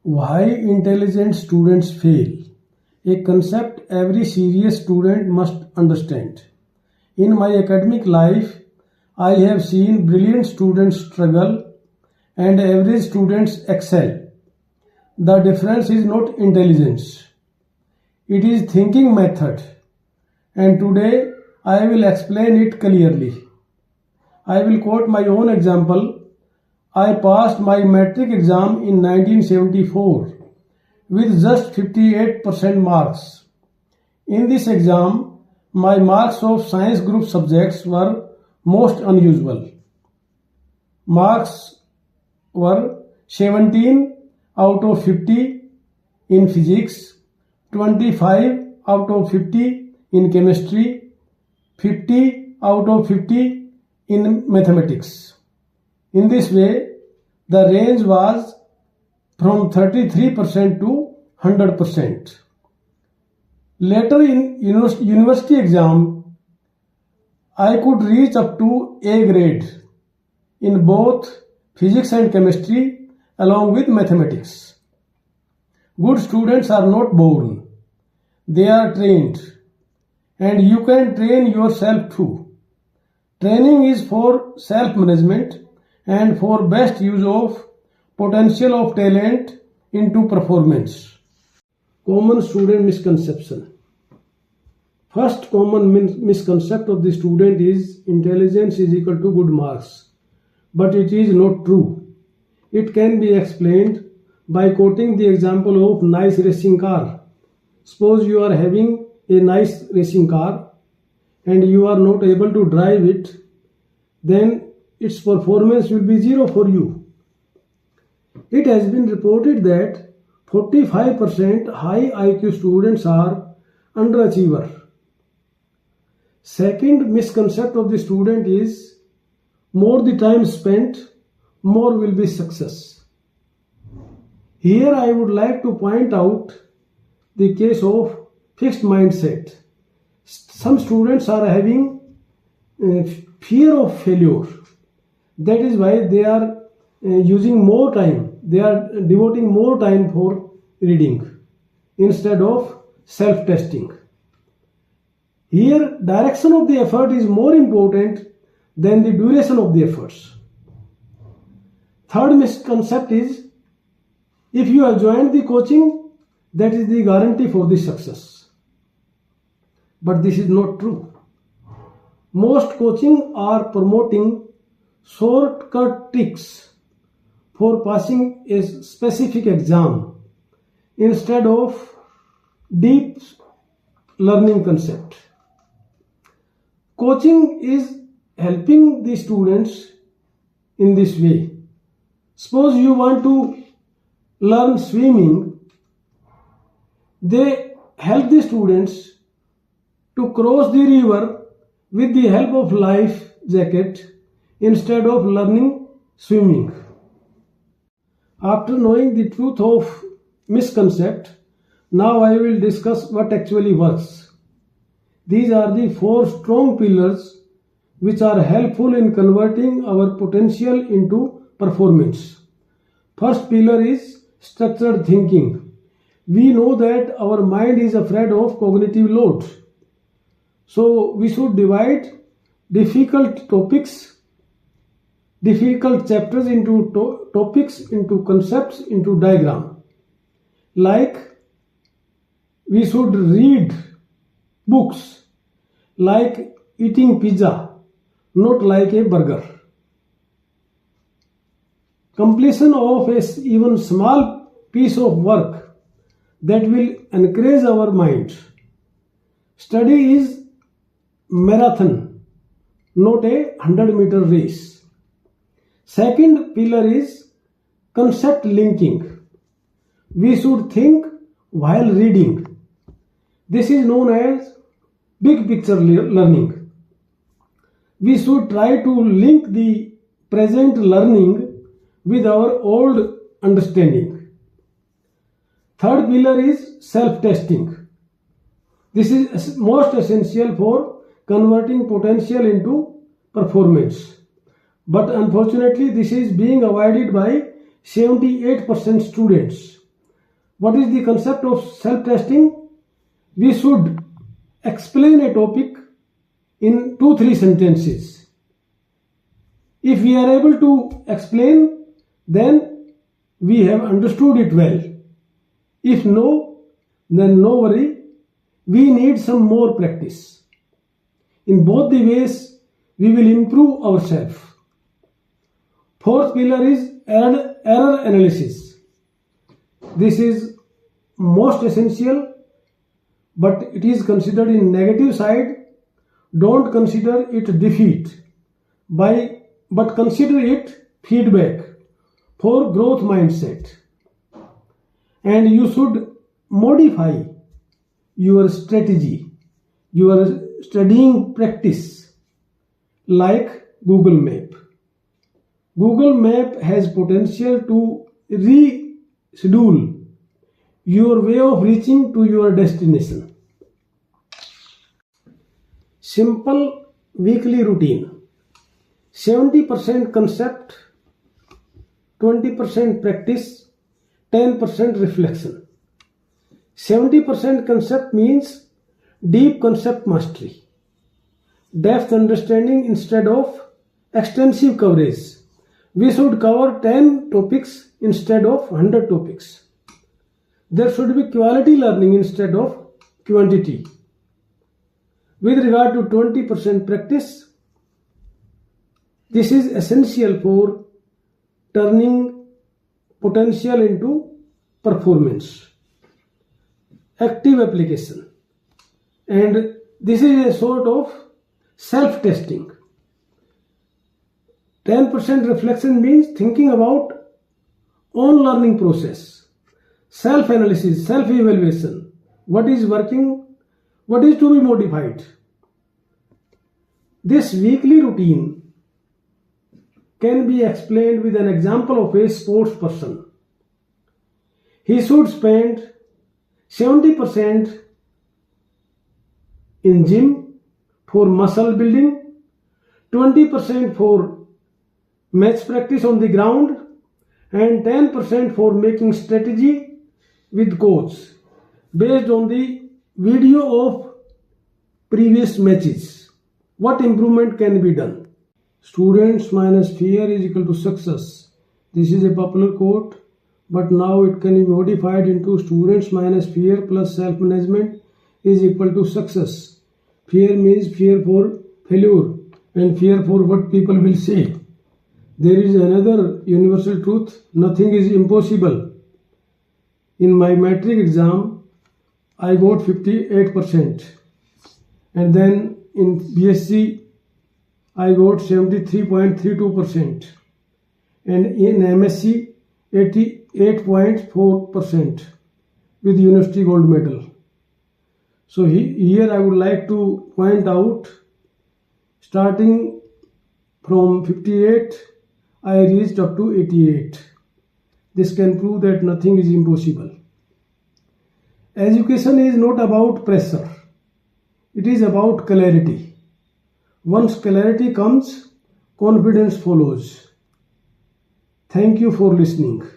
Why intelligent students fail? A concept every serious student must understand. In my academic life, I have seen brilliant students struggle and average students excel. The difference is not intelligence, it is thinking method. And today I will explain it clearly. I will quote my own example. I passed my matric exam in 1974 with just 58% marks. In this exam, my marks of science group subjects were most unusual. Marks were 17 out of 50 in physics, 25 out of 50 in chemistry, 50 out of 50 in mathematics. In this way, the range was from 33% to 100%. Later in university exam, I could reach up to A grade in both physics and chemistry along with mathematics. Good students are not born, they are trained, and you can train yourself too. Training is for self-management and for best use of potential of talent into performance. Common student misconception. First common misconception of the student is intelligence is equal to good marks. But it is not true. It can be explained by quoting the example of nice racing car. Suppose you are having a nice racing car and you are not able to drive it, then its performance will be zero for you. It has been reported that 45% high IQ students are underachiever. Second misconception of the student is more the time spent, more will be success. Here I would like to point out the case of fixed mindset. Some students are having fear of failure. That is why they are using more time. They are devoting more time for reading instead of self-testing. Here, direction of the effort is more important than the duration of the efforts. Third misconception is, if you have joined the coaching, that is the guarantee for the success. But this is not true. Most coaching are promoting shortcut tricks for passing a specific exam instead of deep learning concept. Coaching is helping the students in this way. Suppose you want to learn swimming, they help the students to cross the river with the help of life jacket instead of learning swimming. After knowing the truth of misconception, now I will discuss what actually works. These are the 4 strong pillars which are helpful in converting our potential into performance. First pillar is structured thinking. We know that our mind is afraid of cognitive load. So we should divide difficult chapters into topics, into concepts, into diagram. Like we should read books like eating pizza, not like a burger. Completion of a even small piece of work that will encourage our mind. Study is marathon, not a 100-meter race. Second pillar is concept linking. We should think while reading. This is known as big picture learning. We should try to link the present learning with our old understanding. Third pillar is self-testing. This is most essential for converting potential into performance. But unfortunately, this is being avoided by 78% students. What is the concept of self-testing? We should explain a topic in 2-3 sentences. If we are able to explain, then we have understood it well. If no, then no worry, we need some more practice. In both the ways, we will improve ourselves. Fourth pillar is error analysis. This is most essential, but it is considered in negative side. Don't consider it defeat, but consider it feedback for growth mindset. And you should modify your strategy, your studying practice, like Google Map. Google Map has potential to reschedule your way of reaching to your destination. Simple weekly routine. 70% concept, 20% practice, 10% reflection. 70% concept means deep concept mastery, depth understanding instead of extensive coverage. We should cover 10 topics instead of 100 topics. There should be quality learning instead of quantity. With regard to 20% practice, this is essential for turning potential into performance. Active application. And this is a sort of self-testing. 10% reflection means thinking about own learning process, self-analysis, self-evaluation, what is working, what is to be modified. This weekly routine can be explained with an example of a sports person. He should spend 70% in gym for muscle building, 20% for match practice on the ground, and 10% for making strategy with coach based on the video of previous matches. What improvement can be done? Students minus fear is equal to success. This is a popular quote, but now it can be modified into students minus fear plus self-management is equal to success. Fear means fear for failure and fear for what people will say. There is another universal truth: nothing is impossible. In my matric exam, I got 58%, and then in BSc, I got 73.32%, and in MSc, 88.4% with University Gold Medal. So here I would like to point out, starting from 58, I reached up to 88. This can prove that nothing is impossible. Education is not about pressure. It is about clarity. Once clarity comes, confidence follows. Thank you for listening.